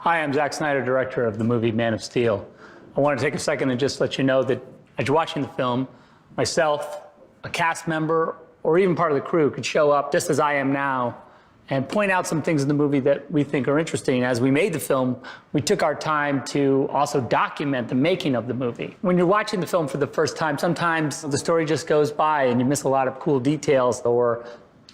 Hi, I'm Zack Snyder, director of the movie Man of Steel. I want to take a second and just let you know that as you're watching the film, myself, a cast member, or even part of the crew could show up just as I am now and point out some things in the movie that we think are interesting. As we made the film, we took our time to also document the making of the movie. When you're watching the film for the first time, sometimes the story just goes by and you miss a lot of cool details, or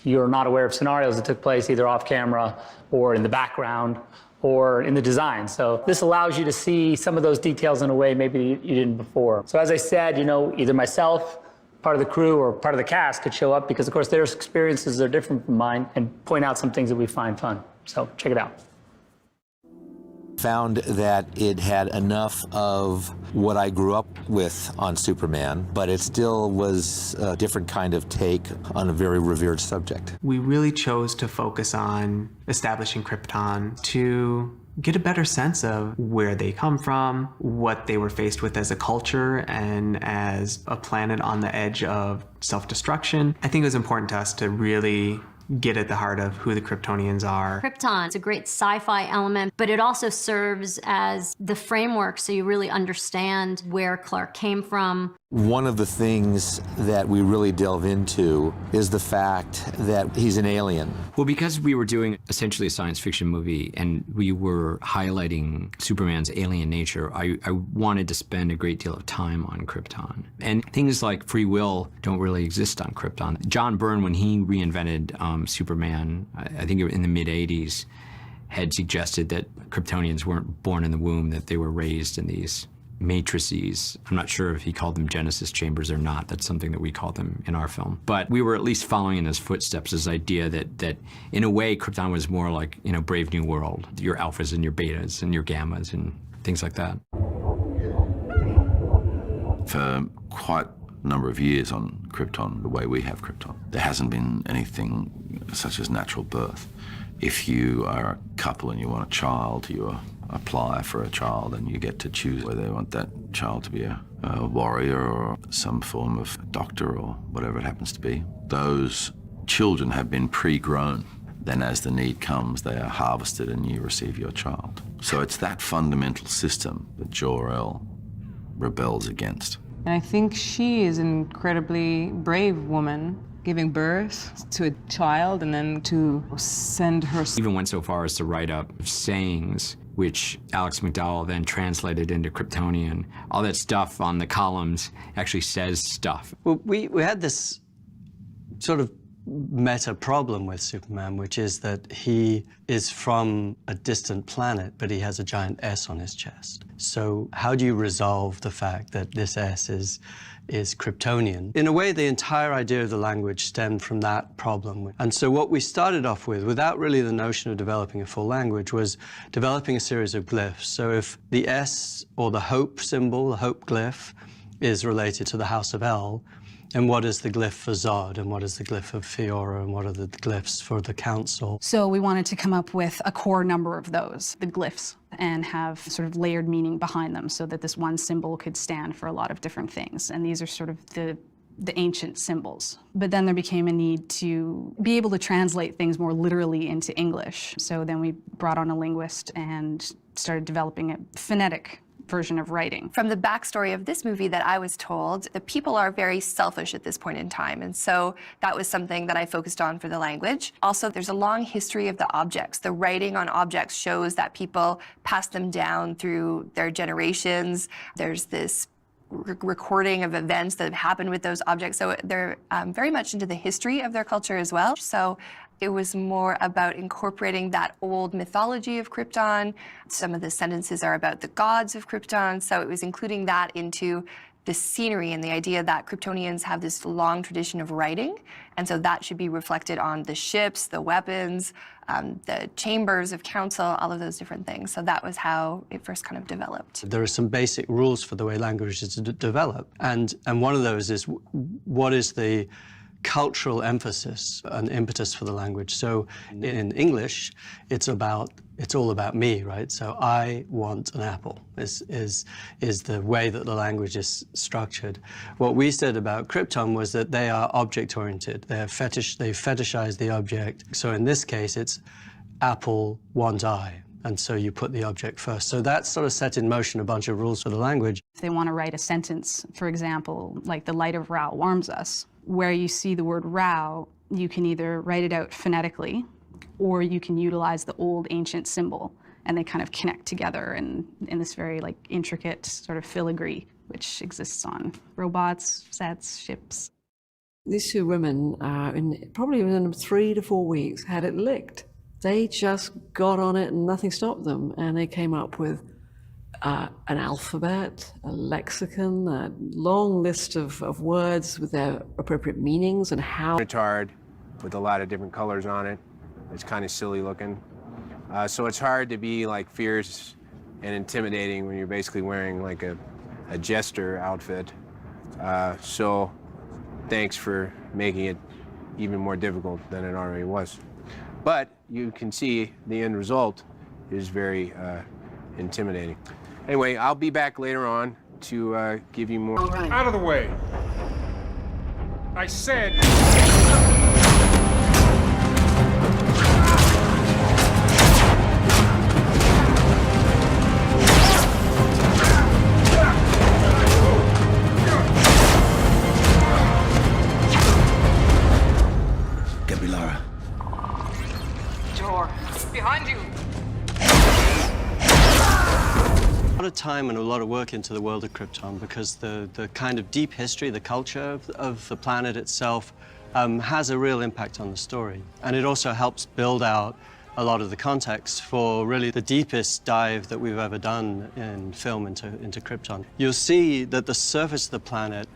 you're not aware of scenarios that took place either off camera or in the background or in the design. So this allows you to see some of those details in a way maybe you didn't before. So as I said, either myself, part of the crew, or part of the cast could show up because, of course, their experiences are different from mine and point out some things that we find fun. So check it out. Found that it had enough of what I grew up with on Superman, but it still was a different kind of take on a very revered subject. We really chose to focus on establishing Krypton to get a better sense of where they come from, what they were faced with as a culture and as a planet on the edge of self-destruction. I think it was important to us to really get at the heart of who the Kryptonians are. Krypton is a great sci-fi element, but it also serves as the framework so you really understand where Clark came from. One of the things that we really delve into is the fact that he's an alien. Well, because we were doing essentially a science fiction movie and we were highlighting Superman's alien nature, I wanted to spend a great deal of time on Krypton. And things like free will don't really exist on Krypton. John Byrne, when he reinvented Superman, I think in the mid-'80s, had suggested that Kryptonians weren't born in the womb, that they were raised in these matrices. I'm not sure if he called them Genesis chambers or not. That's something that we call them in our film. But we were at least following in his footsteps, this idea that in a way, Krypton was more like, Brave New World, your alphas and your betas and your gammas and things like that. For quite a number of years on Krypton, the way we have Krypton, there hasn't been anything such as natural birth. If you are a couple and you want a child, you apply for a child and you get to choose whether you want that child to be a warrior or some form of doctor or whatever it happens to be. Those children have been pre-grown. Then as the need comes, they are harvested and you receive your child. So it's that fundamental system that Jor-El rebels against. And I think she is an incredibly brave woman, giving birth to a child and then to send her... Even went so far as to write up sayings, which Alex McDowell then translated into Kryptonian. All that stuff on the columns actually says stuff. Well, we had this sort of meta problem with Superman, which is that he is from a distant planet, but he has a giant S on his chest. So how do you resolve the fact that this S is Kryptonian? In a way, the entire idea of the language stemmed from that problem. And so what we started off with, without really the notion of developing a full language, was developing a series of glyphs. So if the S, or the hope symbol, the hope glyph, is related to the House of El, and what is the glyph for Zod, and what is the glyph of Fiora, and what are the glyphs for the Council? So we wanted to come up with a core number of those, the glyphs, and have sort of layered meaning behind them so that this one symbol could stand for a lot of different things. And these are sort of the ancient symbols. But then there became a need to be able to translate things more literally into English. So then we brought on a linguist and started developing a phonetic version of writing. From the backstory of this movie that I was told, the people are very selfish at this point in time, and so that was something that I focused on for the language. Also, there's a long history of the objects. The writing on objects shows that people pass them down through their generations. There's this recording of events that have happened with those objects, so they're very much into the history of their culture as well. So it was more about incorporating that old mythology of Krypton. Some of the sentences are about the gods of Krypton, so it was including that into the scenery and the idea that Kryptonians have this long tradition of writing, and so that should be reflected on the ships, the weapons, the chambers of council, all of those different things. So that was how it first kind of developed. There are some basic rules for the way language is develop, and one of those is what is the cultural emphasis and impetus for the language. So in English, it's all about me, right? So I want an apple is the way that the language is structured. What we said about Krypton was that they are object-oriented. They fetishize the object. So in this case, it's apple, want I. And so you put the object first. So that sort of set in motion a bunch of rules for the language. If they want to write a sentence, for example, like the light of Rao warms us, where you see the word Rao, you can either write it out phonetically, or you can utilize the old ancient symbol, and they kind of connect together in this very like intricate sort of filigree, which exists on robots, sets, ships. These two women, probably within 3 to 4 weeks, had it licked. They just got on it and nothing stopped them, and they came up with an alphabet, a lexicon, a long list of words with their appropriate meanings and how. Retard with a lot of different colors on it. It's kind of silly looking. So it's hard to be like fierce and intimidating when you're basically wearing like a jester outfit. So thanks for making it even more difficult than it already was. But you can see the end result is very intimidating. Anyway, I'll be back later on to give you more. Right. Out of the way. I said. Behind you. A lot of time and a lot of work into the world of Krypton because the kind of deep history, the culture of the planet itself has a real impact on the story. And it also helps build out a lot of the context for really the deepest dive that we've ever done in film into Krypton. You'll see that the surface of the planet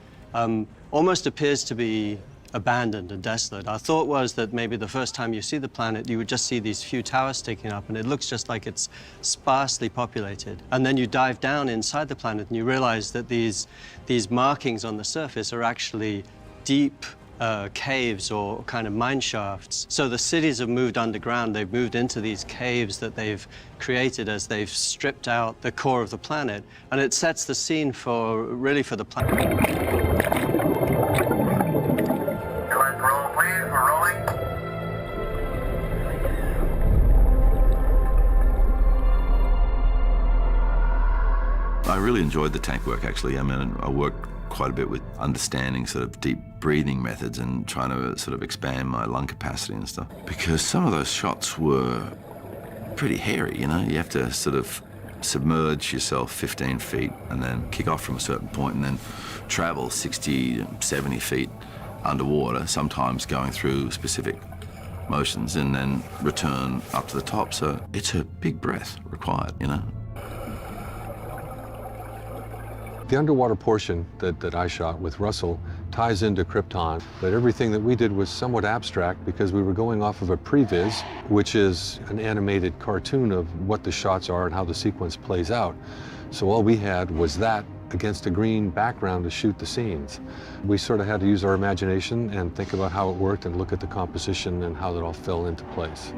almost appears to be abandoned and desolate. Our thought was that maybe the first time you see the planet, you would just see these few towers sticking up, and it looks just like it's sparsely populated. And then you dive down inside the planet, and you realize that these markings on the surface are actually deep caves or kind of mine shafts. So the cities have moved underground. They've moved into these caves that they've created as they've stripped out the core of the planet, and it sets the scene for the planet. I really enjoyed the tank work, actually. I mean, I worked quite a bit with understanding sort of deep breathing methods and trying to sort of expand my lung capacity and stuff. Because some of those shots were pretty hairy, you know? You have to sort of submerge yourself 15 feet and then kick off from a certain point and then travel 60, 70 feet underwater, sometimes going through specific motions and then return up to the top. So it's a big breath required, you know? The underwater portion that I shot with Russell ties into Krypton, but everything that we did was somewhat abstract because we were going off of a previs, which is an animated cartoon of what the shots are and how the sequence plays out. So all we had was that against a green background to shoot the scenes. We sort of had to use our imagination and think about how it worked and look at the composition and how that all fell into place.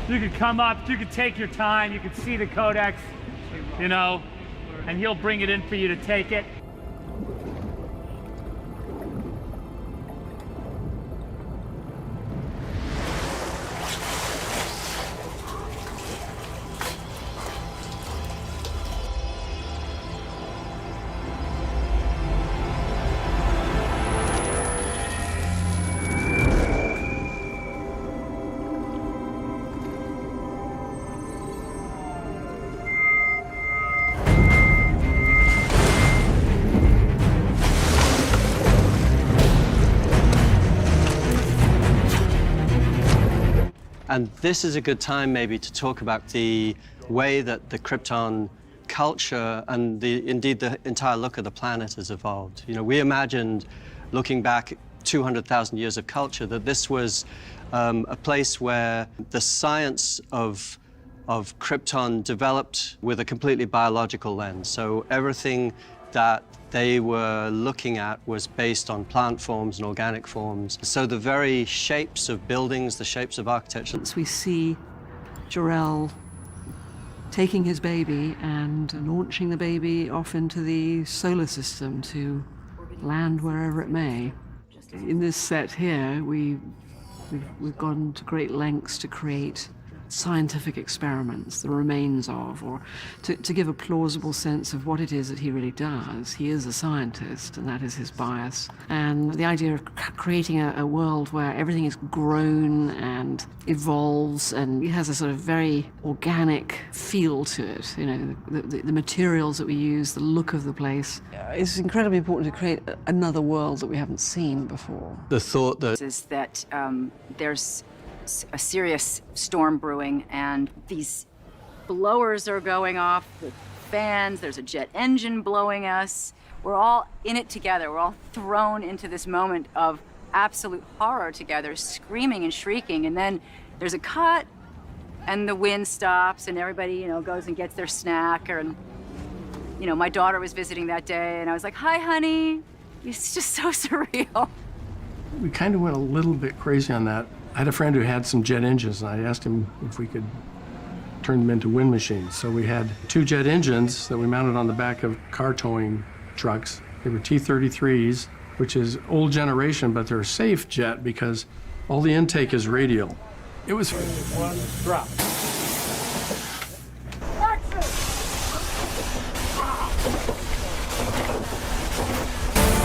You could come up, you could take your time, you could see the codex, you know, and he'll bring it in for you to take it. And this is a good time maybe to talk about the way that the Krypton culture and indeed the entire look of the planet has evolved. You know, we imagined, looking back 200,000 years of culture, that this was a place where the science of Krypton developed with a completely biological lens. So everything that they were looking at was based on plant forms and organic forms. So the very shapes of buildings, the shapes of architecture. We see Jor-El taking his baby and launching the baby off into the solar system to land wherever it may. In this set here, we've gone to great lengths to create scientific experiments, the remains of, or to give a plausible sense of what it is that he really does. He is a scientist, and that is his bias. And the idea of creating a world where everything is grown and evolves, and it has a sort of very organic feel to it. You know, the materials that we use, the look of the place. It's incredibly important to create another world that we haven't seen before. The thought that is that there's a serious storm brewing, and these blowers are going off with fans. There's a jet engine blowing us. We're all in it together. We're all thrown into this moment of absolute horror together, screaming and shrieking. And then there's a cut, and the wind stops, and everybody, you know, goes and gets their snack. And, you know, my daughter was visiting that day, and I was like, "Hi, honey." It's just so surreal. We kind of went a little bit crazy on that. I had a friend who had some jet engines, and I asked him if we could turn them into wind machines. So we had 2 jet engines that we mounted on the back of car towing trucks. They were T-33s, which is old generation, but they're a safe jet because all the intake is radial. It was one drop.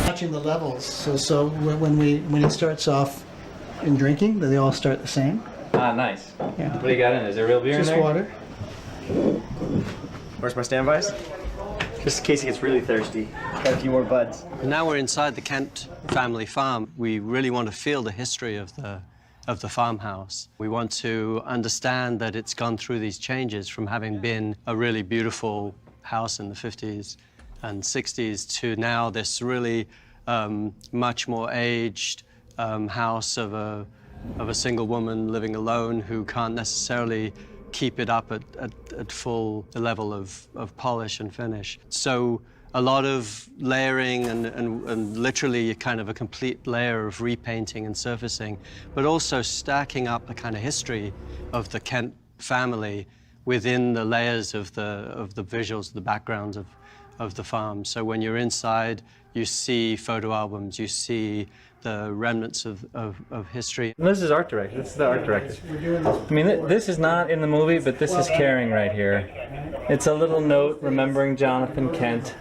Watching the levels, so when it starts off in drinking, they all start the same. Ah, nice. Yeah. What do you got in? Is there real beer in Just there? water. Where's my standbys? Just in case he gets really thirsty. Got a few more buds. now we're inside the Kent family farm. We really want to feel the history of the farmhouse. We want to understand that it's gone through these changes from having been a really beautiful house in the 50s and 60s to now this really much more aged house of a single woman living alone who can't necessarily keep it up at full level of polish and finish. So a lot of layering and literally kind of a complete layer of repainting and surfacing, but also stacking up the kind of history of the Kent family within the layers of the visuals, the backgrounds of the farm. So when you're inside, you see photo albums, you see the remnants of history. And this is art director. This is the art director. I mean, this is not in the movie, but this is caring right here. It's a little note remembering Jonathan Kent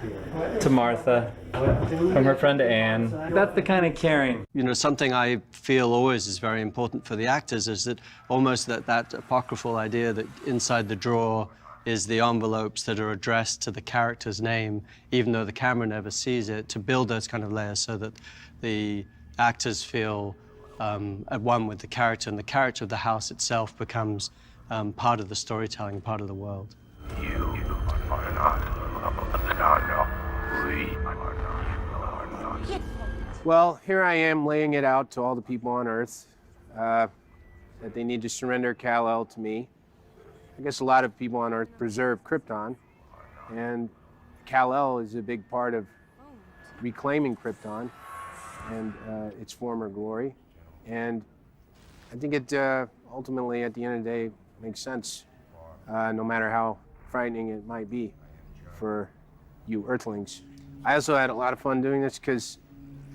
to Martha from her friend Anne. That's the kind of caring. You know, something I feel always is very important for the actors is that almost that apocryphal idea that inside the drawer is the envelopes that are addressed to the character's name, even though the camera never sees it, to build those kind of layers so that the actors feel at one with the character, and the character of the house itself becomes part of the storytelling, part of the world. Well, here I am laying it out to all the people on Earth that they need to surrender Kal-El to me. I guess a lot of people on Earth preserve Krypton, and Kal-El is a big part of reclaiming Krypton and its former glory. And I think it ultimately, at the end of the day, makes sense, no matter how frightening it might be for you Earthlings. I also had a lot of fun doing this because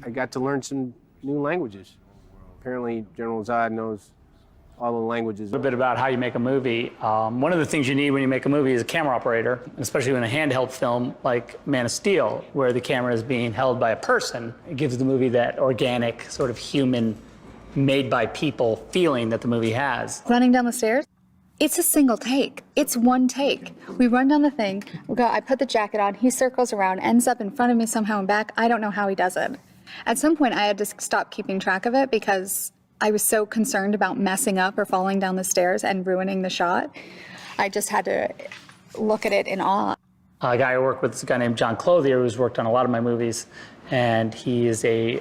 I got to learn some new languages. Apparently, General Zod knows all the languages. A little bit about how you make a movie. One of the things you need when you make a movie is a camera operator, especially in a handheld film like Man of Steel, where the camera is being held by a person. It gives the movie that organic, sort of human, made by people feeling that the movie has. Running down the stairs, it's a single take. It's one take. We run down the thing, I put the jacket on, he circles around, ends up in front of me somehow and back. I don't know how he does it. At some point, I had to stop keeping track of it because I was so concerned about messing up or falling down the stairs and ruining the shot. I just had to look at it in awe. A guy I work with is a guy named John Clothier, who's worked on a lot of my movies, and he is a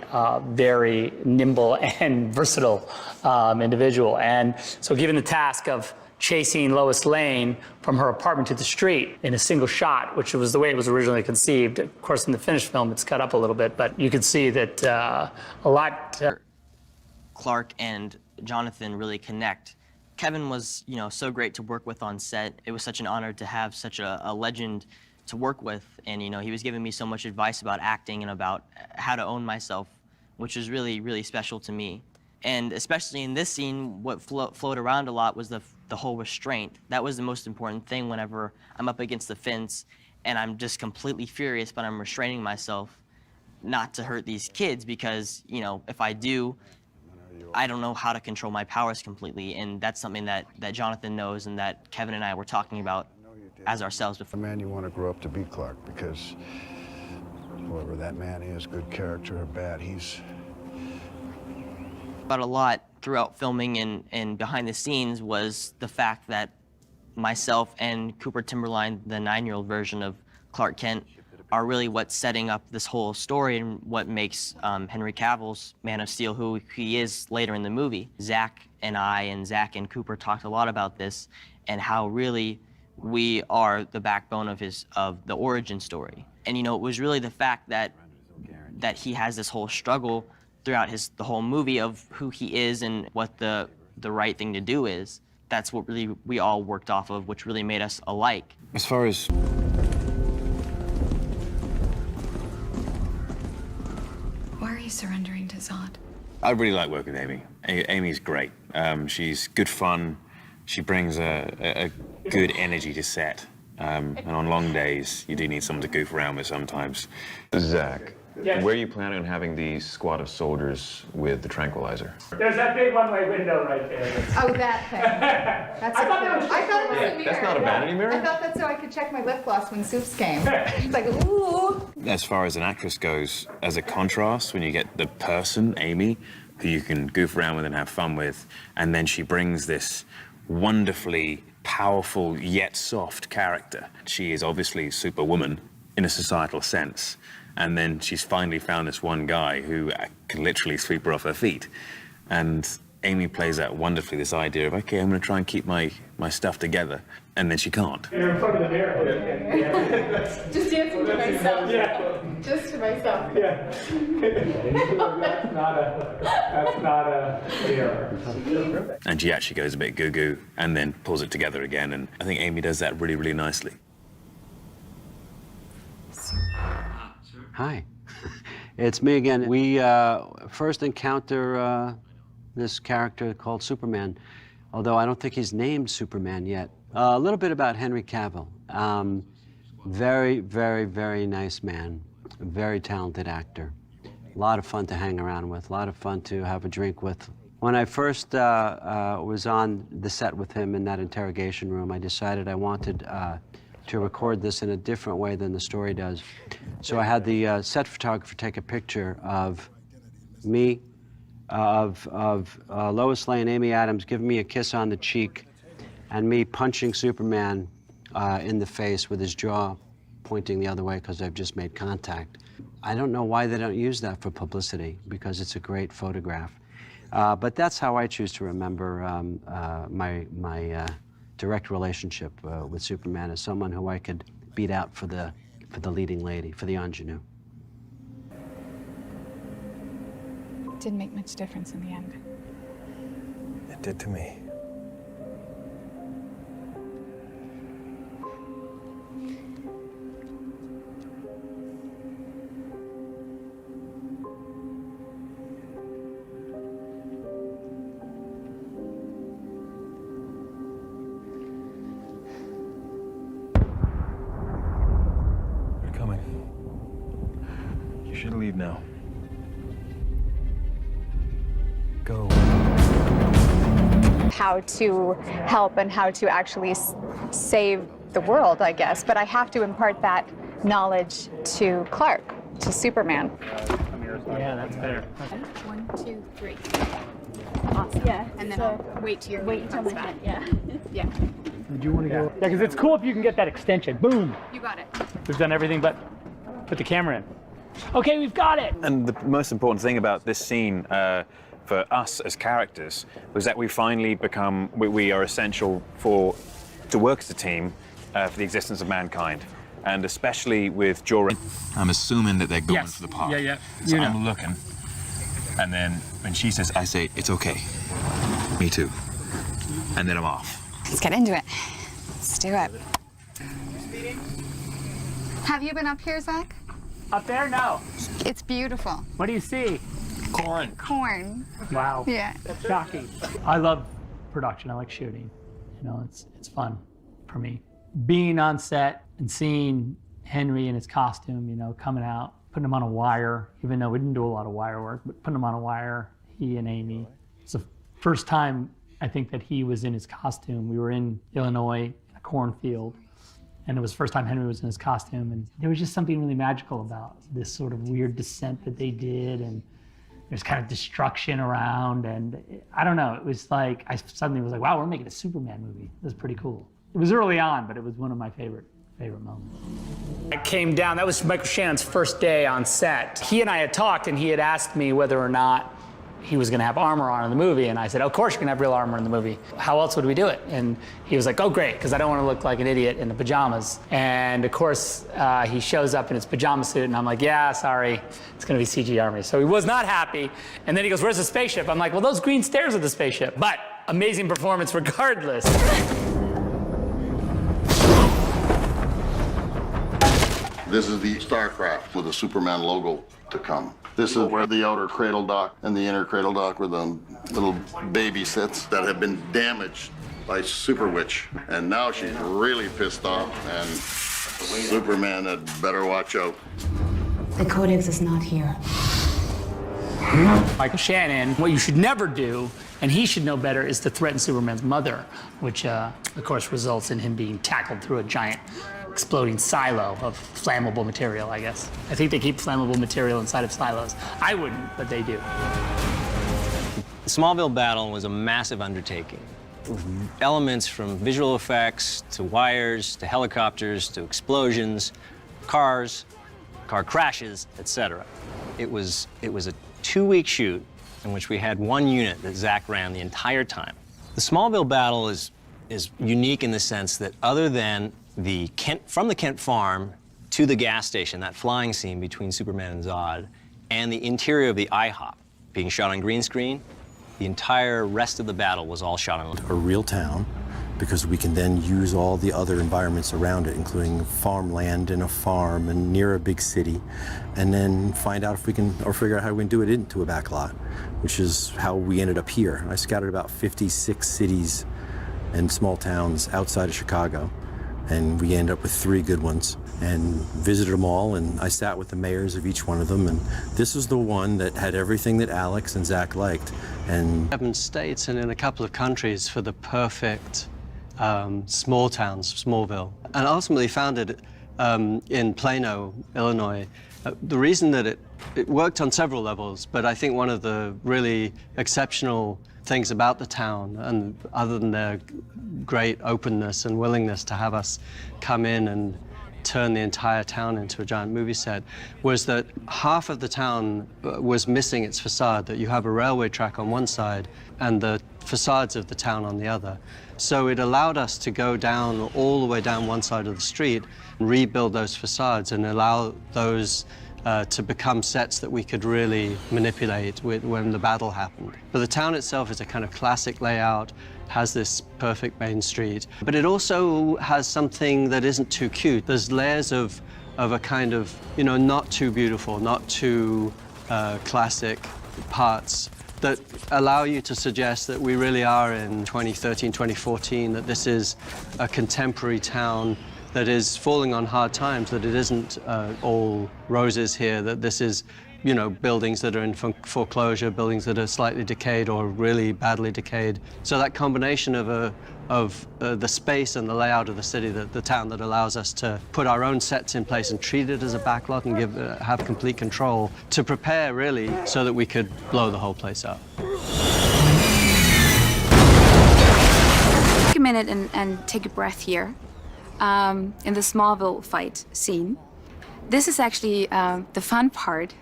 very nimble and versatile individual. And so given the task of chasing Lois Lane from her apartment to the street in a single shot, which was the way it was originally conceived. Of course, in the finished film, it's cut up a little bit, but you can see that a lot. Clark and Jonathan really connect. Kevin was, you know, so great to work with on set. It was such an honor to have such a legend to work with, and you know, he was giving me so much advice about acting and about how to own myself, which was really, really special to me. And especially in this scene, what flowed around a lot was the whole restraint. That was the most important thing whenever I'm up against the fence and I'm just completely furious, but I'm restraining myself not to hurt these kids because, you know, if I do, I don't know how to control my powers completely, and that's something that Jonathan knows and that Kevin and I were talking about as ourselves before. The man you want to grow up to be, Clark, because whoever that man is, good character or bad, he's... But a lot throughout filming and behind the scenes was the fact that myself and Cooper Timberline, the 9-year-old version of Clark Kent, are really what's setting up this whole story and what makes Henry Cavill's Man of Steel who he is later in the movie. Zack and I and Zack and Cooper talked a lot about this and how really we are the backbone of the origin story. And you know, it was really the fact that he has this whole struggle throughout the whole movie of who he is and what the right thing to do is. That's what really we all worked off of, which really made us alike. As far as Why are you surrendering to Zod? I really like working with Amy. Amy's great. She's good fun. She brings a good energy to set. And on long days, you do need someone to goof around with sometimes. Zach, Yes. where are you planning on having the squad of soldiers with the tranquilizer? There's that big one-way window right there. Oh, that thing. That's I thought that was a mirror. That's not a vanity mirror? I thought that's so I could check my lip gloss when soups came. It's like, ooh. As far as an actress goes, as a contrast, when you get the person, Amy, who you can goof around with and have fun with, and then she brings this wonderfully powerful yet soft character. She is obviously Superwoman in a societal sense. And then she's finally found this one guy who can literally sweep her off her feet. And Amy plays that wonderfully, this idea of, okay, I'm gonna try and keep my stuff together. And then she can't. You're in front of the mirror. Just dancing to myself. Yeah. Just to myself. Yeah. That's not a mirror. And she actually goes a bit goo-goo and then pulls it together again. And I think Amy does that really, really nicely. Hi, it's me again. We first encounter this character called Superman, although I don't think he's named Superman yet. A little bit about Henry Cavill. Very, very, very nice man, very talented actor. A lot of fun to hang around with, a lot of fun to have a drink with. When I first was on the set with him in that interrogation room, I decided I wanted to record this in a different way than the story does. So I had the set photographer take a picture of me, of Lois Lane, Amy Adams giving me a kiss on the cheek, and me punching Superman in the face with his jaw pointing the other way because I've just made contact. I don't know why they don't use that for publicity, because it's a great photograph. But that's how I choose to remember my direct relationship with Superman, as someone who I could beat out for the leading lady, for the ingenue. Didn't make much difference in the end. It did to me. You should leave now. Go. How to help and how to actually save the world, I guess. But I have to impart that knowledge to Clark, to Superman. Yeah, that's better. 1, 2, 3. Awesome. Yeah. And then I'll wait till your until my head. Yeah. Yeah. Did you want to go? Yeah, because it's cool if you can get that extension. Boom. You got it. We've done everything but put the camera in. Okay, we've got it. And the most important thing about this scene, for us as characters was that we finally become, we are essential to work as a team for the existence of mankind. And especially with Jorah. I'm assuming that they're going for the park. Yeah. So I'm looking. And then when she says, I say, it's okay. Me too. And then I'm off. Let's get into it. Let's do it. Have you been up here, Zach? Up there? No. It's beautiful. What do you see? Corn. Corn. Wow. Yeah. Shocking. I love production. I like shooting. You know, it's fun for me. Being on set and seeing Henry in his costume, you know, coming out, putting him on a wire, even though we didn't do a lot of wire work, but putting him on a wire, he and Amy. It's the first time I think that he was in his costume. We were in Illinois, in a cornfield, and it was the first time Henry was in his costume, and there was just something really magical about this sort of weird descent that they did, and there's kind of destruction around, and I don't know, it was like, I suddenly was like, wow, we're making a Superman movie. This is pretty cool. It was early on, but it was one of my favorite moments. I came down, that was Michael Shannon's first day on set. He and I had talked, and he had asked me whether or not he was gonna have armor on in the movie, and I said, of course you're gonna have real armor in the movie. How else would we do it? And he was like, oh great, because I don't wanna look like an idiot in the pajamas. And of course, he shows up in his pajama suit, and I'm like, yeah, sorry, it's gonna be CG army. So he was not happy, and then he goes, where's the spaceship? I'm like, well, those green stairs are the spaceship. But amazing performance regardless. This is the Starcraft with the Superman logo to come. This is where the outer cradle dock and the inner cradle dock where the little baby sits that have been damaged by Super Witch. And now she's really pissed off, and Superman had better watch out. The Codex is not here. Michael Shannon, what you should never do, and he should know better, is to threaten Superman's mother, which of course results in him being tackled through a giant exploding silo of flammable material, I guess. I think they keep flammable material inside of silos. I wouldn't, but they do. The Smallville battle was a massive undertaking. Elements from visual effects to wires to helicopters to explosions, cars, car crashes, etc. It was a 2-week shoot in which we had one unit that Zack ran the entire time. The Smallville battle is unique in the sense that other than from the Kent farm to the gas station, that flying scene between Superman and Zod, and the interior of the IHOP being shot on green screen, the entire rest of the battle was all shot on a real town, because we can then use all the other environments around it, including farmland and a farm and near a big city, and then find out if we can, or figure out how we can do it into a backlot, which is how we ended up here. I scouted about 56 cities and small towns outside of Chicago, and we ended up with 3 good ones, and visited them all, and I sat with the mayors of each one of them, and this was the one that had everything that Alex and Zack liked. And 7 states and in a couple of countries for the perfect small towns, Smallville. And ultimately found it in Plano, Illinois. The reason that it worked on several levels, but I think one of the really exceptional things about the town, and other than their great openness and willingness to have us come in and turn the entire town into a giant movie set, was that half of the town was missing its facade, that you have a railway track on one side and the facades of the town on the other. So it allowed us to go down all the way down one side of the street and rebuild those facades and allow those to become sets that we could really manipulate when the battle happened. But the town itself is a kind of classic layout, has this perfect main street, but it also has something that isn't too cute. There's layers of a kind of, you know, not too beautiful, not too classic parts that allow you to suggest that we really are in 2013, 2014, that this is a contemporary town that is falling on hard times, that it isn't all roses here, that this is, you know, buildings that are in foreclosure, buildings that are slightly decayed or really badly decayed. So that combination of the space and the layout of the city, the town, that allows us to put our own sets in place and treat it as a backlot and have complete control to prepare, really, so that we could blow the whole place up. Take a minute and take a breath here. In the Smallville fight scene. This is actually the fun part,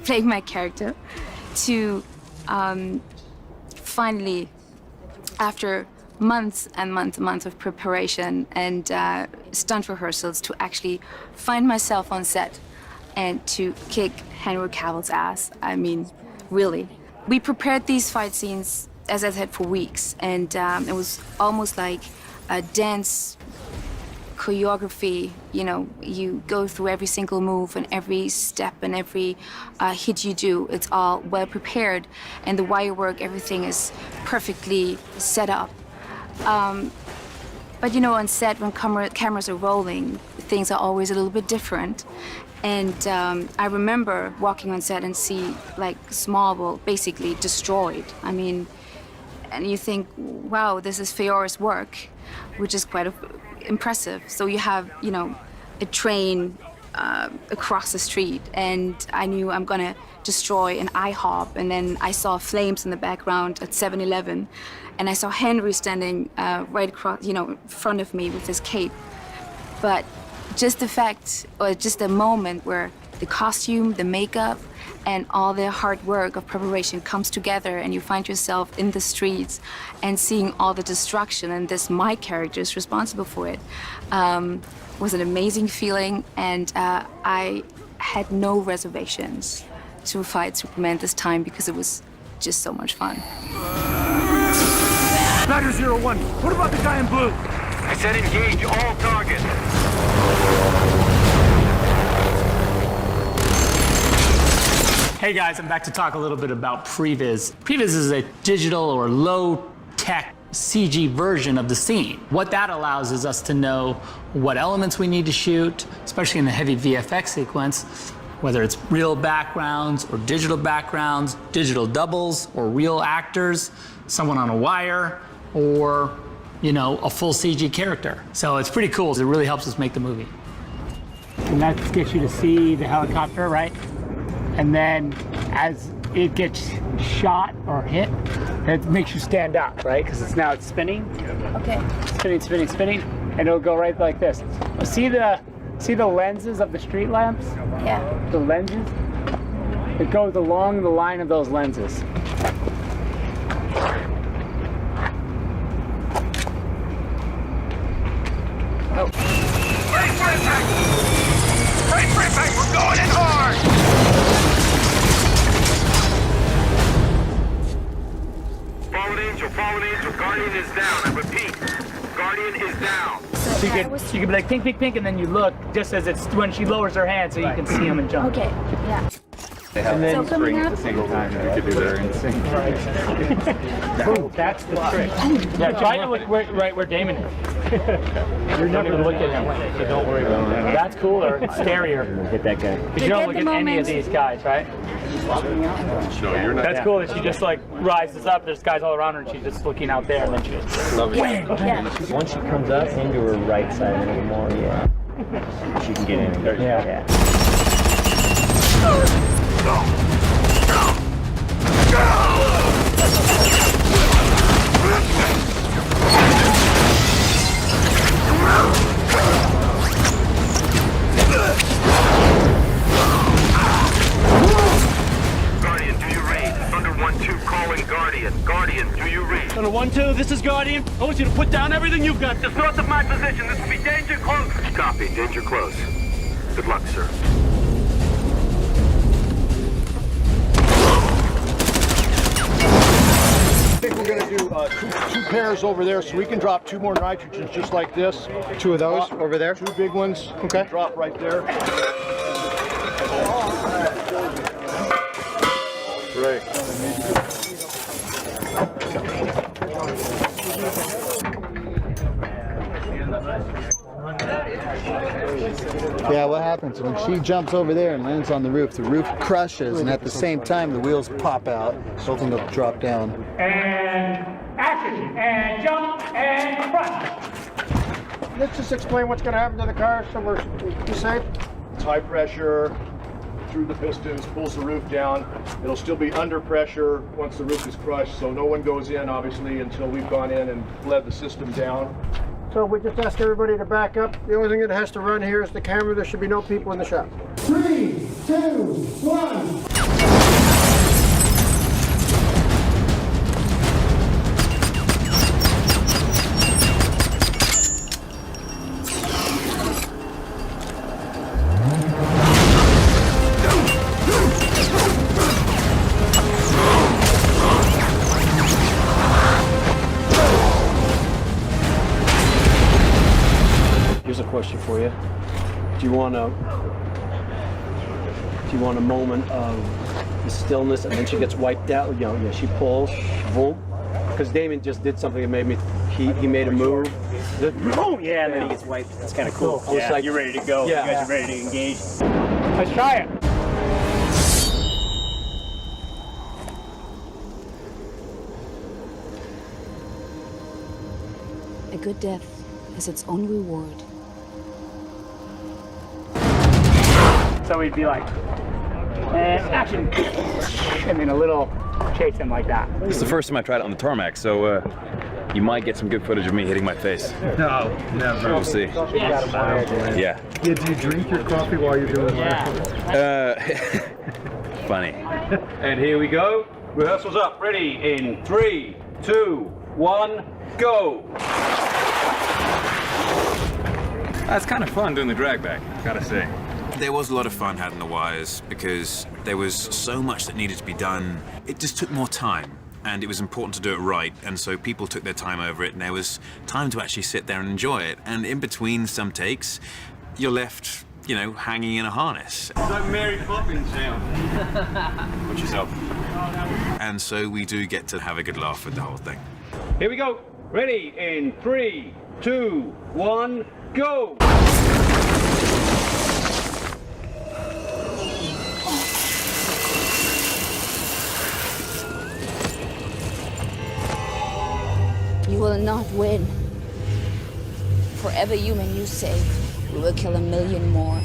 playing my character, to finally, after months and months and months of preparation and stunt rehearsals, to actually find myself on set and to kick Henry Cavill's ass. I mean, really. We prepared these fight scenes, as I said, for weeks, and it was almost like a dance choreography. You know, you go through every single move and every step and every hit you do. It's all well prepared, and the wire work, everything is perfectly set up. But you know, on set, when cameras are rolling, things are always a little bit different. And I remember walking on set and see like Smallville basically destroyed. I mean, and you think, wow, this is Fiora's work, which is quite impressive. So you have, you know, a train across the street, and I knew I'm gonna destroy an IHOP, and then I saw flames in the background at 7-Eleven, and I saw Henry standing right across, you know, in front of me with his cape. But just the fact, or just the moment where the costume, the makeup, and all the hard work of preparation comes together, and you find yourself in the streets and seeing all the destruction, and this my character is responsible for it, was an amazing feeling, and I had no reservations to fight Superman this time because it was just so much fun. Snyder 01, what about the guy in blue? I said engage all targets. Hey guys, I'm back to talk a little bit about previs. Previs is a digital or low-tech CG version of the scene. What that allows is us to know what elements we need to shoot, especially in the heavy VFX sequence, whether it's real backgrounds or digital backgrounds, digital doubles or real actors, someone on a wire, or, you know, a full CG character. So it's pretty cool. It really helps us make the movie. And that gets you to see the helicopter, right? And then as it gets shot or hit, it makes you stand up, right? Because it's spinning. Okay. Spinning, spinning, spinning, and it'll go right like this. See the lenses of the street lamps? Yeah. The lenses? It goes along the line of those lenses. Oh. Right for impact! Right for impact! We're going in hard! Fallen Angel, Guardian is down. I repeat, Guardian is down. So you can be like pink, pink, pink, and then you look just as it's when she lowers her hand so you can see them and jump. Okay, yeah. And then so spring at the same time, you could do better in sync. Boom, that's the trick. Yeah, try to look right where Damon is. You're never looking at him, so don't worry about that. That's cooler, it's scarier. We'll hit that guy. Because you don't look at any of these guys, right? That's cool that she just like rises up, there's guys all around her, and she's just looking out there, and then she just wham! Yeah. Once she comes up into her right side a little more, yeah. She can get in. Yeah. Guardian, do you read? Thunder 1-2 calling Guardian. Guardian, do you read? Thunder 1-2, this is Guardian. I want you to put down everything you've got. Just north of my position. This will be danger close. Copy, danger close. Good luck, sir. I think we're going to do two pairs over there so we can drop 2 more nitrogens just like this. 2 of those over there? 2 big ones. Okay. Drop right there. Great. Yeah, what happens when she jumps over there and lands on the roof crushes, and at the same time the wheels pop out, both of them will drop down. And action, and jump, and front. Let's just explain what's going to happen to the car so we're safe. It's high pressure through the pistons, pulls the roof down. It'll still be under pressure once the roof is crushed, so no one goes in, obviously, until we've gone in and bled the system down. So we just ask everybody to back up. The only thing that has to run here is the camera. There should be no people in the shop. 3, 2, 1. for you. Do you want a moment of the stillness, and then she gets wiped out? You know, yeah, she pulls, boom. Because Damon just did something that made me. He made a move. Oh yeah, and then he gets wiped. That's kind of cool. Yeah, like, you're ready to go. Yeah. You guys are ready to engage. Let's try it. A good death has its own reward. So we'd be like, action, and then a little chase him like that. It's the first time I tried it on the tarmac, so you might get some good footage of me hitting my face. No, never. We'll see. Yeah. Yeah, do you drink your coffee while you're doing Funny. And here we go. Rehearsal's up. Ready in 3, 2, 1, go. That's kind of fun doing the drag back, gotta say. There was a lot of fun had in the wires because there was so much that needed to be done. It just took more time, and it was important to do it right, and so people took their time over it, and there was time to actually sit there and enjoy it. And in between some takes, you're left, you know, hanging in a harness. It's like Mary Poppins now. Watch yourself. And so we do get to have a good laugh with the whole thing. Here we go. Ready in 3, 2, 1, go. You will not win. For every human you save, we will kill 1 million more.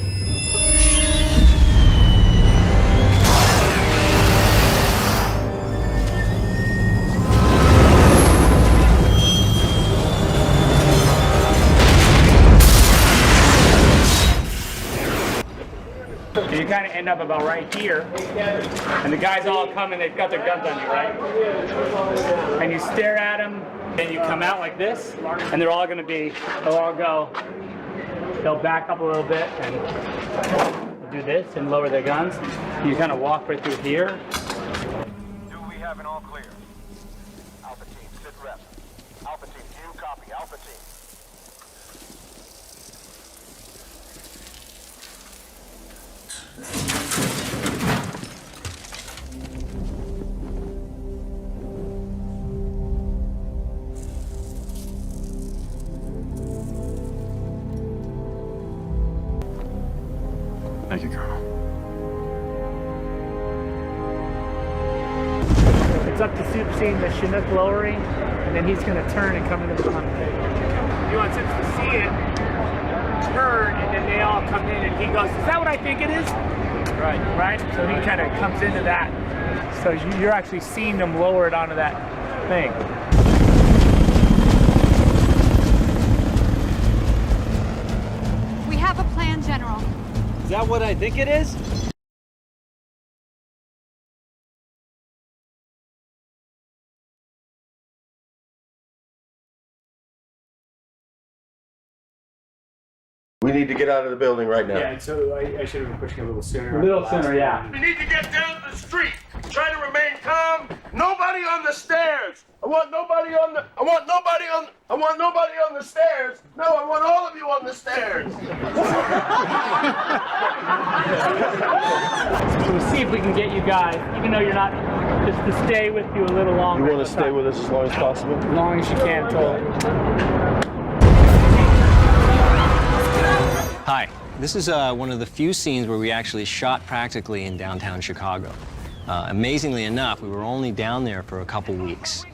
So you kind of end up about right here, and the guys all come and they've got their guns on you, right? And you stare at them, and you come out like this, and they're all going to be, they'll all go, they'll back up a little bit, and they'll do this and lower their guns. You kind of walk right through here. Do we have an all clear? Alpha team, sit rep. Alpha team, do you copy? Alpha team. Thank you, Colonel. It's up to Soup seeing the Chinook lowering, and then he's going to turn and come into the tunnel. He wants him to see it, turn, and then they all come in, and he goes, is that what I think it is? Right. Right? So he kind of comes into that. So you're actually seeing them lower it onto that thing. We have a plan, General. Is that what I think it is? We need to get out of the building right now. Yeah, so I should have been pushing a little sooner. A little sooner, yeah. We need to get down to the street. Try to remain calm. Nobody on the stairs. I want nobody on the stairs. No, I want all of you on the stairs. So we'll see if we can get you guys, even though you're not, just to stay with you a little longer. You want to stay with us as long as possible? As long as you can, totally. Hi, this is one of the few scenes where we actually shot practically in downtown Chicago. Amazingly enough, we were only down there for a couple weeks.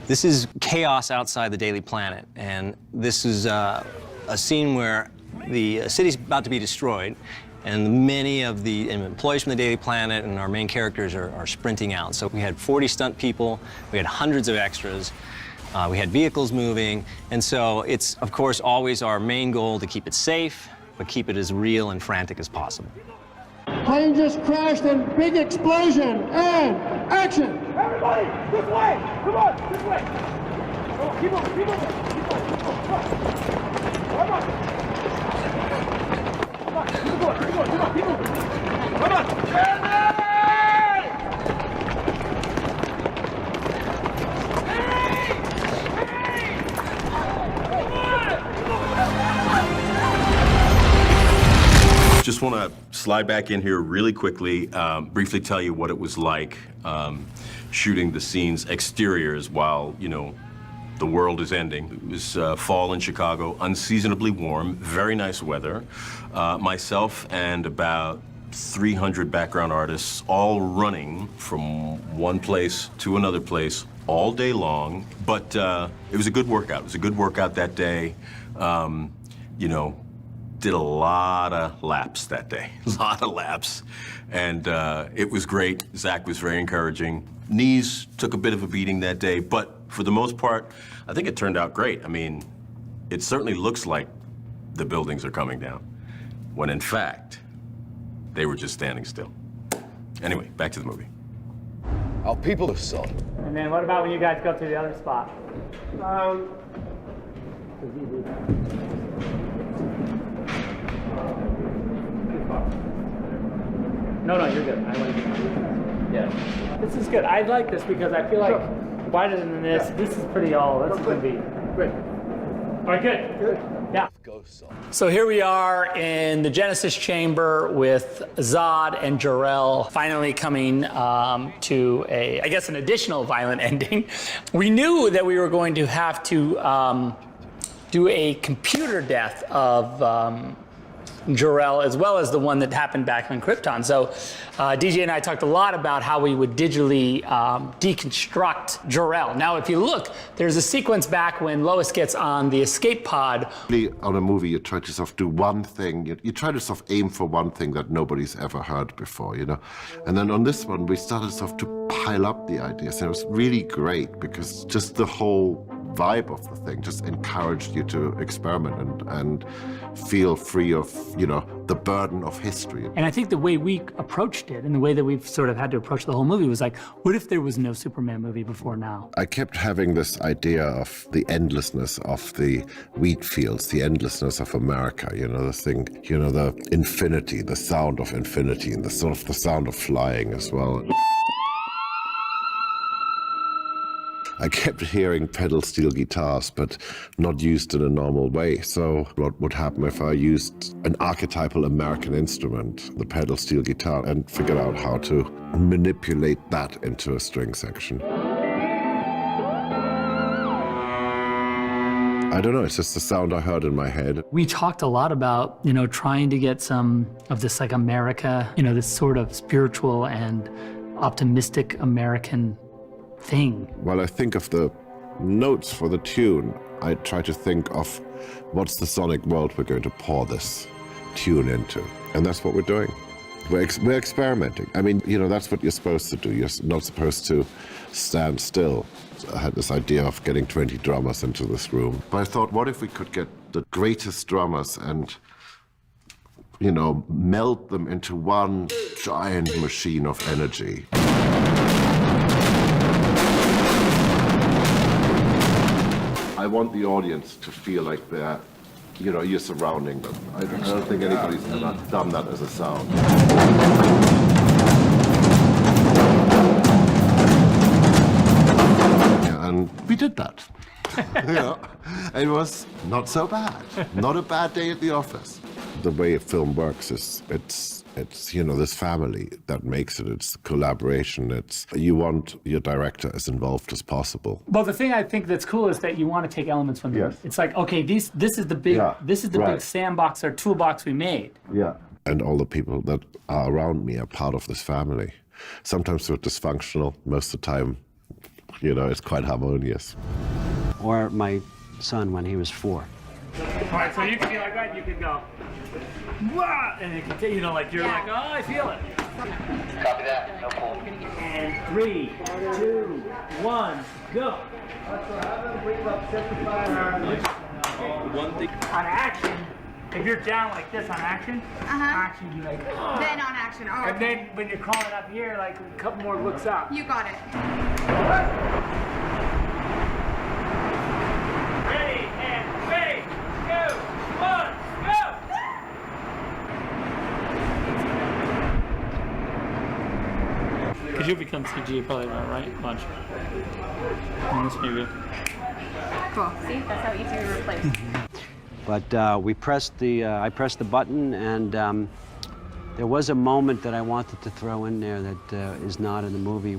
This is chaos outside the Daily Planet, and this is a scene where the city's about to be destroyed, and many of the employees from the Daily Planet and our main characters are sprinting out. So we had 40 stunt people, we had hundreds of extras, we had vehicles moving, and so it's, of course, always our main goal to keep it safe, but keep it as real and frantic as possible. Plane just crashed and big explosion and action! Everybody, this way! Come on, this way! Oh, keep moving, keep moving, keep moving, keep moving, come on! Come on, keep moving, keep moving, keep moving! Come on! want to slide back in here really quickly, briefly tell you what it was like shooting the scene's exteriors while, you know, the world is ending. It was fall in Chicago, unseasonably warm, very nice weather. Myself and about 300 background artists all running from one place to another place all day long. But it was a good workout. It was a good workout that day. You know, did a lot of laps that day, a lot of laps. And it was great. Zack was very encouraging. Knees took a bit of a beating that day, but for the most part, I think it turned out great. I mean, it certainly looks like the buildings are coming down, when in fact, they were just standing still. Anyway, back to the movie. Our people have sold. And then what about when you guys go to the other spot? No, you're good. I like it. Yeah. This is good. I like this because I feel like wider than this, this is pretty all. This is going to be great. All right, good. Yeah. So here we are in the Genesis chamber with Zod and Jor-El finally coming to I guess, an additional violent ending. We knew that we were going to have to do a computer death of Jor-El, as well as the one that happened back on Krypton. So DJ and I talked a lot about how we would digitally deconstruct Jor-El. Now, if you look, there's a sequence back when Lois gets on the escape pod. On a movie, you try to sort of do one thing. You try to sort of aim for one thing that nobody's ever heard before, you know? And then on this one, we started sort of to pile up the ideas. And it was really great because just the whole vibe of the thing just encouraged you to experiment and feel free of, you know, the burden of history. And I think the way we approached it and the way that we've sort of had to approach the whole movie was like, what if there was no Superman movie before now? I kept having this idea of the endlessness of the wheat fields, the endlessness of America, you know, the thing, you know, the infinity, the sound of infinity, and the sort of the sound of flying as well. I kept hearing pedal steel guitars, but not used in a normal way. So what would happen if I used an archetypal American instrument, the pedal steel guitar, and figured out how to manipulate that into a string section? I don't know, it's just the sound I heard in my head. We talked a lot about, you know, trying to get some of this like America, you know, this sort of spiritual and optimistic American thing. While I think of the notes for the tune, I try to think of what's the sonic world we're going to pour this tune into. And that's what we're doing. We're experimenting. I mean, you know, that's what you're supposed to do. You're not supposed to stand still. So I had this idea of getting 20 drummers into this room. But I thought, what if we could get the greatest drummers and, you know, meld them into one giant machine of energy. I want the audience to feel like they're, you know, you're surrounding them. I don't think anybody's ever done that as a sound. Yeah, and we did that. Yeah, it was not so bad. Not a bad day at the office. The way a film works is it's you know, this family that makes it. It's collaboration. It's you want your director as involved as possible. Well, the thing I think that's cool is that you want to take elements from them. It's like, okay, this is the big big sandbox or toolbox we made. Yeah. And all the people that are around me are part of this family. Sometimes we're dysfunctional. Most of the time, you know, it's quite harmonious. Or my son when he was 4. All right, so you can be like that, you can go, wah, and it can, you know, like you're like, oh, I feel it. Copy that. No pull. And 3, 2, 1, go. One thing. On action, if you're down like this on action, action, you like, oh. Then on action. Oh, and then when you're crawling up here, like a couple more looks up. You got it. Ready, and 3, 2, 1, go! Because you'll become CG probably not, right? Watch. And this maybe. Cool. See, that's how easy to replace. But we pressed the, I pressed the button and There was a moment that I wanted to throw in there that is not in the movie.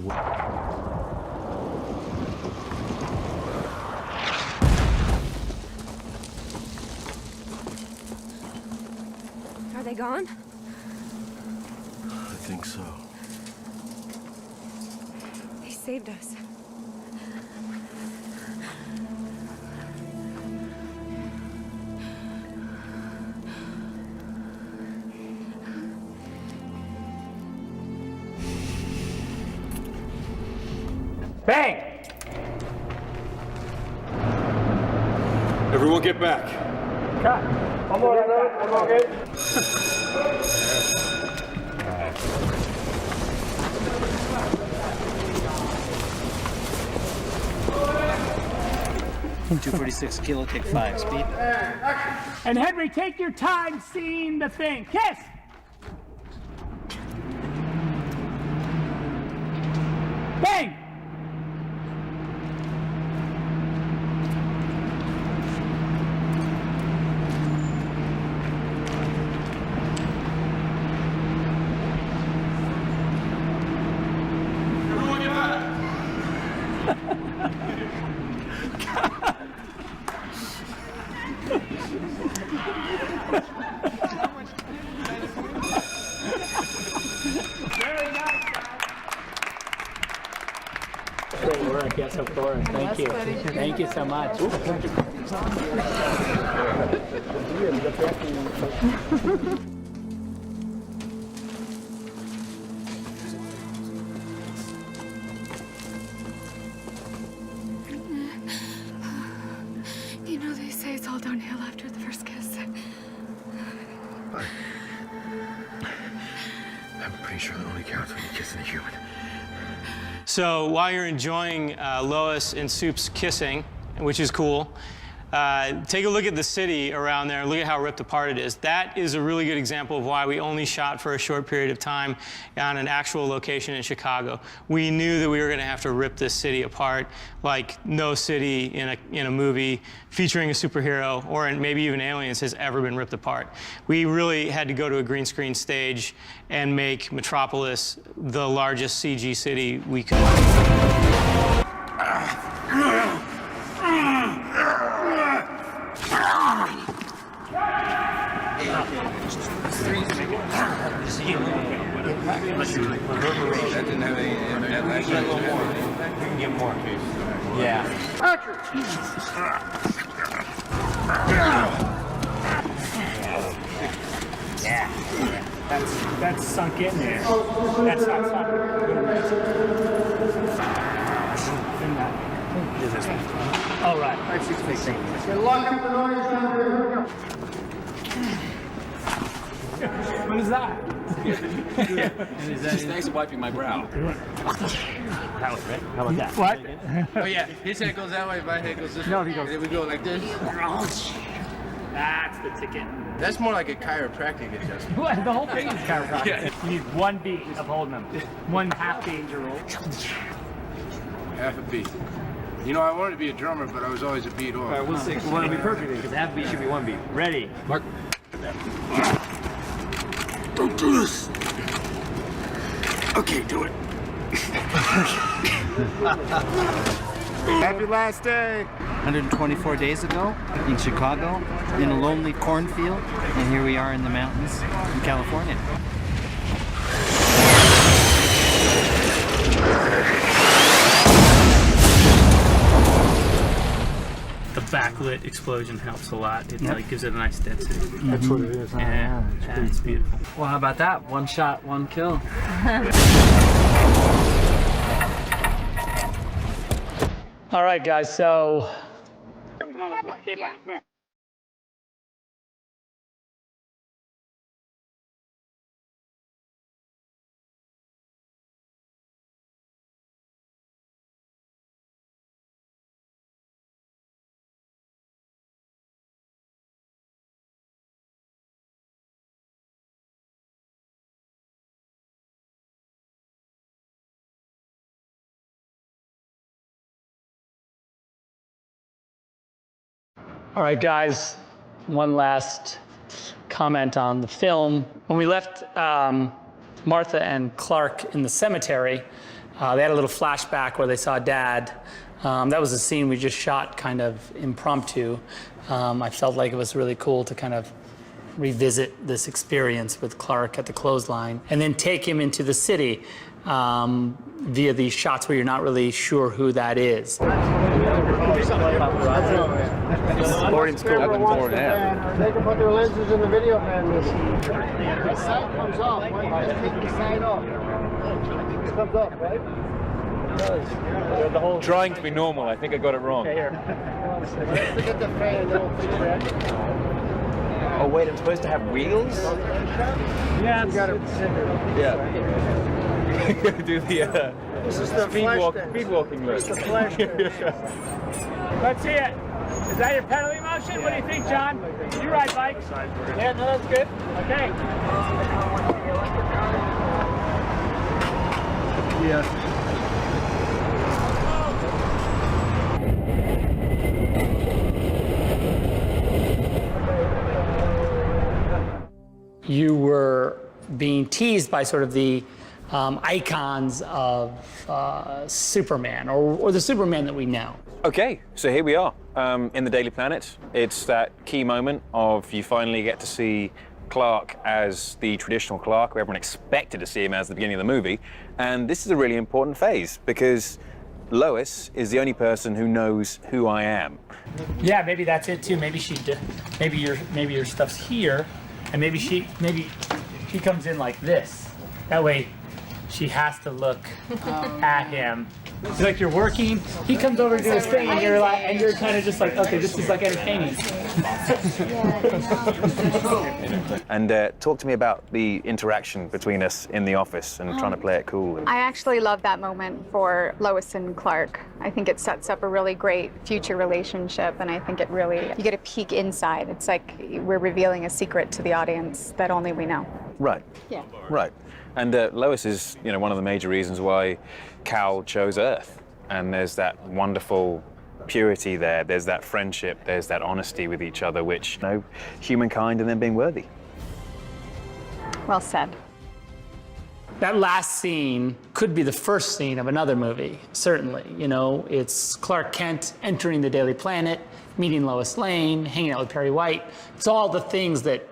Are they gone? I think so. They saved us. Bang! Everyone get back. Cut. One more, one more, good. .246 kilo, take 5, speed. And Henry, take your time seeing the thing. Kiss! Bang! Everyone get back. Very nice, guys. Great work, yes, of course. Thank you. Thank you so much. You know, they say it's all downhill after the first kiss. I'm pretty sure it only counts when you're kissing a human. So while you're enjoying Lois and Soup's kissing, which is cool, take a look at the city around there. Look at how ripped apart it is. That is a really good example of why we only shot for a short period of time on an actual location in Chicago. We knew that we were going to have to rip this city apart like no city in a movie featuring a superhero or maybe even aliens has ever been ripped apart. We really had to go to a green screen stage and make Metropolis the largest CG city we could. Yeah. Yeah. That's sunk in there. That's not sunk. In that. All right. What is that? Thanks for wiping my brow. That was it. How about that? What? Oh yeah, his head goes that way, my head goes this way. No, he goes. And then we go like this. That's the ticket. That's more like a chiropractic adjustment. What? The whole thing is chiropractic. Yeah. You need one beat of holding them. One half beat in your roll. Half a beat. You know, I wanted to be a drummer, but I was always a beat off. All right, we'll see. We want to be perfect because half beat should be one beat. Ready? Mark. Don't do this. Okay, do it. Happy last day. 124 days ago in Chicago, in a lonely cornfield, and here we are in the mountains in California. The backlit explosion helps a lot. It like gives it a nice density. That's what it is. Yeah, it's beautiful. Well, how about that? One shot, one kill. All right, guys, so. All right, guys, one last comment on the film. When we left Martha and Clark in the cemetery, they had a little flashback where they saw Dad. That was a scene we just shot kind of impromptu. I felt like it was really cool to kind of revisit this experience with Clark at the clothesline and then take him into the city via these shots where you're not really sure who that is. Boarding school. I've been bored now. They can put their lenses in the video cameras. The sight comes off. Why don't you just take the sight off? It comes off, right? The whole trying to be normal. I think I got it wrong. Okay, here. Forget the fan. Oh wait, I'm supposed to have wheels? Yeah, you got it. Yeah. Do the this is the speed walking look. It's the flash. Let's see it. Is that your pedaling motion? What do you think, John? You ride bikes? Yeah, no, that's good. Okay. Yeah. You were being teased by sort of the icons of Superman, or the Superman that we know. Okay, so here we are in the Daily Planet. It's that key moment of you finally get to see Clark as the traditional Clark, who everyone expected to see him as at the beginning of the movie. And this is a really important phase because Lois is the only person who knows who I am. Yeah, maybe that's it too. Maybe maybe your stuff's here, and maybe she comes in like this. That way, she has to look at him. It's like you're working. He comes over to do his thing, and you're kind of just like, okay, this is like entertaining. And talk to me about the interaction between us in the office and trying to play it cool. I actually love that moment for Lois and Clark. I think it sets up a really great future relationship, and I think it really, you get a peek inside. It's like we're revealing a secret to the audience that only we know. Right. Yeah. Right. And Lois is, one of the major reasons why Cal chose Earth. And there's that wonderful purity there. There's that friendship. There's that honesty with each other, which, humankind and them being worthy. Well said. That last scene could be the first scene of another movie, certainly. It's Clark Kent entering the Daily Planet, meeting Lois Lane, hanging out with Perry White. It's all the things that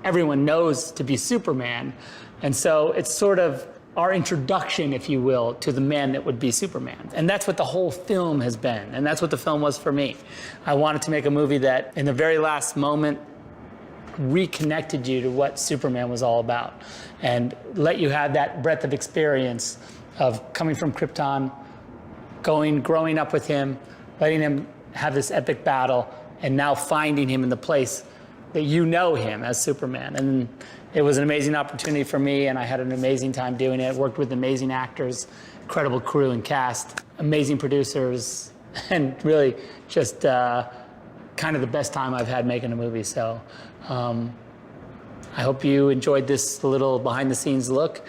everyone knows to be Superman. And so it's sort of our introduction, if you will, to the man that would be Superman. And that's what the whole film has been. And that's what the film was for me. I wanted to make a movie that, in the very last moment, reconnected you to what Superman was all about and let you have that breadth of experience of coming from Krypton, growing up with him, letting him have this epic battle, and now finding him in the place that you know him as Superman. And it was an amazing opportunity for me, and I had an amazing time doing it. Worked with amazing actors, incredible crew and cast, amazing producers, and really just kind of the best time I've had making a movie. So I hope you enjoyed this little behind-the-scenes look.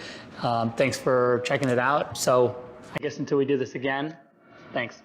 Thanks for checking it out. So I guess until we do this again, thanks.